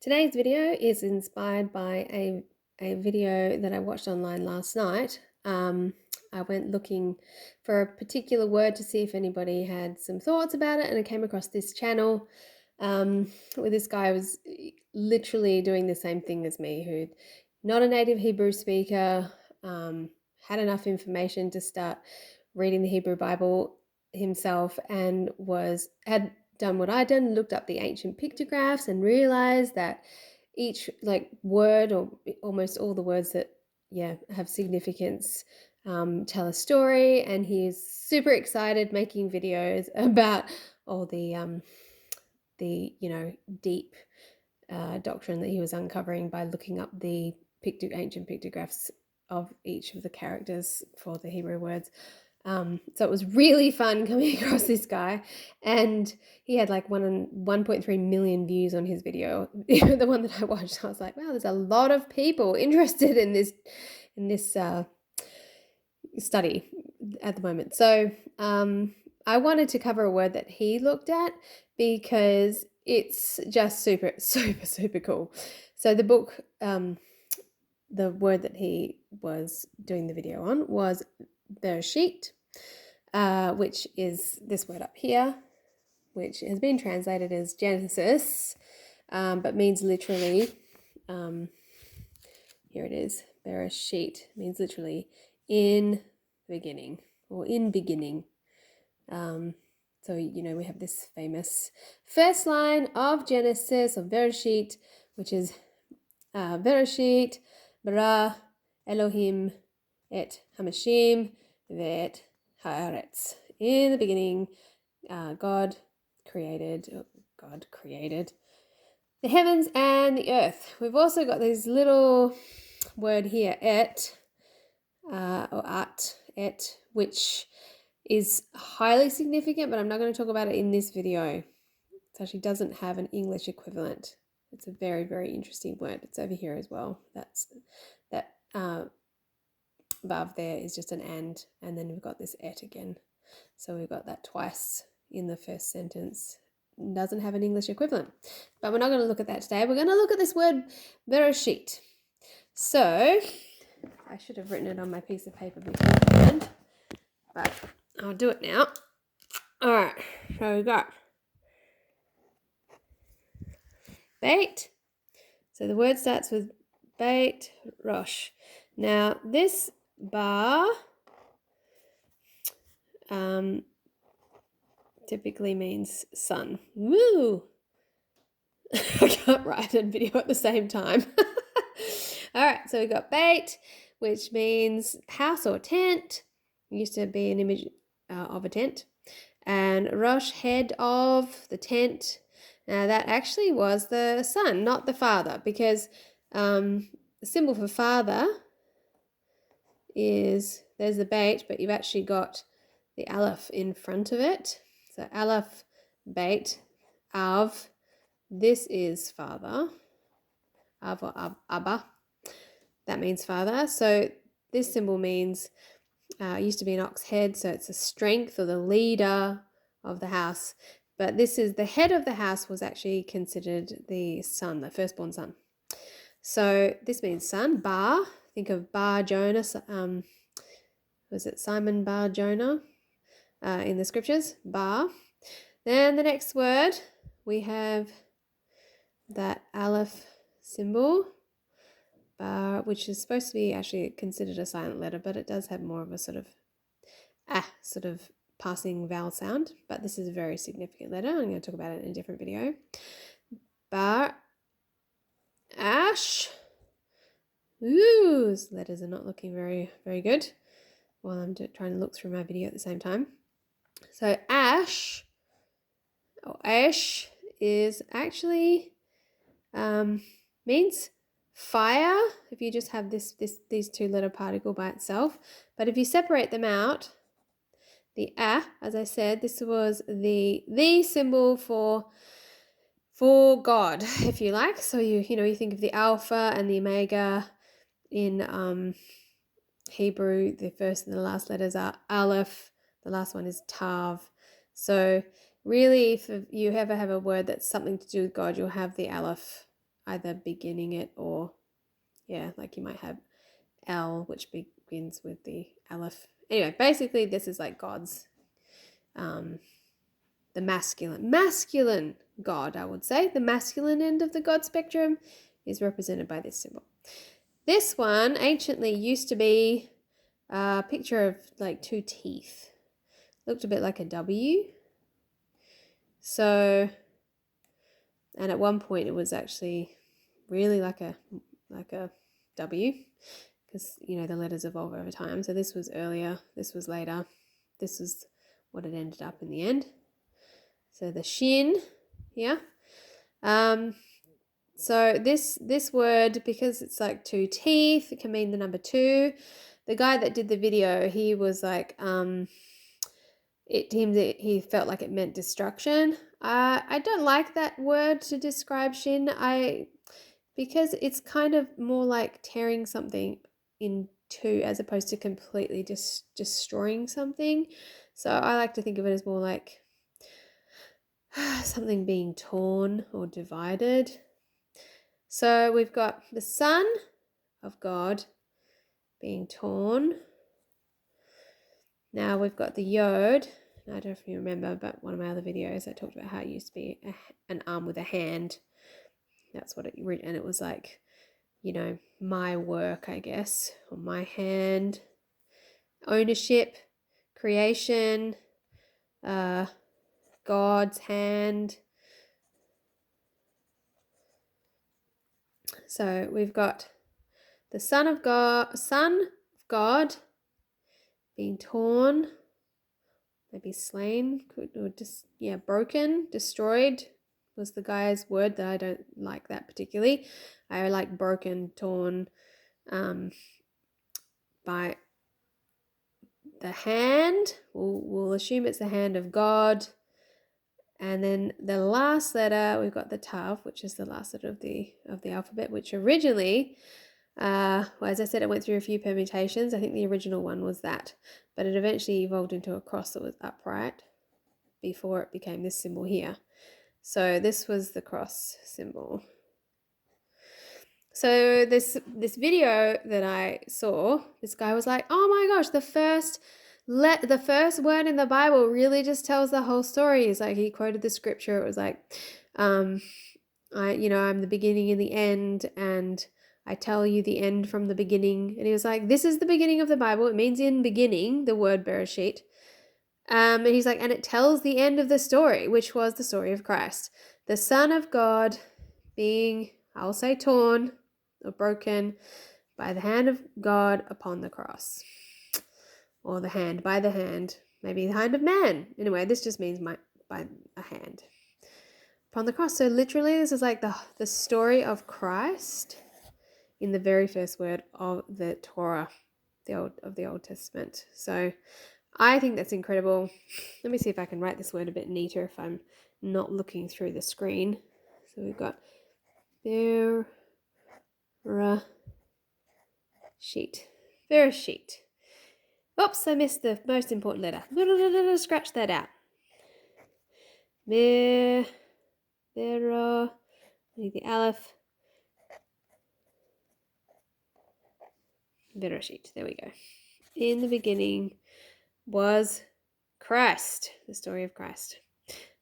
Today's video is inspired by a video that I watched online last night. I went looking for a particular word to see if anybody had some thoughts about it, and I came across this channel where this guy was literally doing the same thing as me, who not a native Hebrew speaker, had enough information to start reading the Hebrew Bible himself, and had done what I'd done, looked up the ancient pictographs and realized that each word, or almost all the words that have significance, tell a story. And he's super excited making videos about all the deep doctrine that he was uncovering by looking up the ancient pictographs of each of the characters for the Hebrew words. So it was really fun coming across this guy, and he had like 1.3 million views on his video. The one that I watched, I was like, wow, there's a lot of people interested in this study at the moment. So I wanted to cover a word that he looked at because it's just super, super, super cool. So the book, the word that he was doing the video on was Bereshit, which is this word up here, which has been translated as Genesis, but means literally, here it is, Bereshit, means literally in the beginning, or in beginning. So, we have this famous first line of Genesis, of Bereshit, which is Bereshit bara Elohim et hamashim ve'et haaretz. In the beginning, God created the heavens and the earth. We've also got this little word here, et, or at, et, which is highly significant, but I'm not going to talk about it in this video. It actually doesn't have an English equivalent. It's a very, very interesting word. It's over here as well. That vav there is just an and then we've got this et again. So we've got that twice in the first sentence. It doesn't have an English equivalent, but we're not going to look at that today. We're going to look at this word Bereshit. So I should have written it on my piece of paper beforehand, but I'll do it now. All right, so we got bait. So the word starts with bait rosh. Now this bar typically means sun. Woo! I can't write and video at the same time. All right, so we got bait, which means house or tent. It used to be an image of a tent. And rosh, head of the tent. Now that actually was the son, not the father, because the symbol for father is, there's the bait, but you've actually got the aleph in front of it. So aleph, bait, av. This is father. Av or abba. That means father. So this symbol means, it used to be an ox head, so it's the strength or the leader of the house. But this is the head of the house, was actually considered the son, the firstborn son. So this means son. Bar, think of Bar Jonah. Was it Simon Bar Jonah in the scriptures? Bar. Then the next word, we have that aleph symbol, bar, which is supposed to be actually considered a silent letter, but it does have more of a sort of passing vowel sound. But this is a very significant letter. I'm going to talk about it in a different video. Bar, ash. Ooh, these letters are not looking very, very good while I'm trying to look through my video at the same time. So ash, or ash, is actually means fire if you just have these two letter particle by itself. But if you separate them out, the as I said, this was the symbol for God, if you like. So you think of the alpha and the omega in Hebrew. The first and the last letters are aleph. The last one is tav. So really, if you ever have a word that's something to do with God, you'll have the aleph either beginning it or, yeah, like you might have L, which begins with the Aleph. Anyway, basically this is like God's, the masculine God, I would say. The masculine end of the God spectrum is represented by this symbol. This one anciently used to be a picture of like 2 teeth. Looked a bit like a W. So, and at one point it was actually really like a W, because you know the letters evolve over time. So this was earlier, this was later, this is what it ended up in the end. So the shin here. So this word, because it's like 2 teeth, it can mean the number 2. The guy that did the video, he was like, he felt like it meant destruction. I don't like that word to describe shin. Because it's kind of more like tearing something in two as opposed to completely destroying something. So I like to think of it as more like something being torn or divided. So we've got the Son of God being torn. Now we've got the Yod. I don't know if you remember, but one of my other videos I talked about how it used to be an arm with a hand. That's what and it was like, you know, my work, I guess, or my hand, ownership, creation, God's hand. So we've got the Son of God being torn, maybe slain, or just, yeah, broken, destroyed was the guy's word that I don't like that particularly. I like broken, torn, by the hand. We'll assume it's the hand of God. And then the last letter, we've got the Tav, which is the last letter of the alphabet, which originally, well, as I said, it went through a few permutations. I think the original one was that, but it eventually evolved into a cross that was upright before it became this symbol here. So this was the cross symbol. So this video that I saw, this guy was like, "Oh my gosh, the first word in the Bible really just tells the whole story." He's like, he quoted the scripture. It was like, I'm the beginning and the end, and I tell you the end from the beginning. And he was like, this is the beginning of the Bible. It means in beginning, the word Bereshit. And he's like, and it tells the end of the story, which was the story of Christ, the Son of God being, I'll say, torn or broken by the hand of God upon the cross. Or by the hand, maybe the hand of man. Anyway, this just means by a hand upon the cross. So literally this is like the story of Christ in the very first word of the Torah, of the Old Testament. So I think that's incredible. Let me see if I can write this word a bit neater if I'm not looking through the screen. So we've got Bereshit. Bereshit. Oops, I missed the most important letter. Scratch that out. Need the Aleph. Bereshit. There we go. In the beginning was Christ, the story of Christ.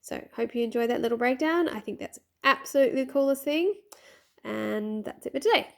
So hope you enjoyed that little breakdown. I think that's absolutely the coolest thing. And that's it for today.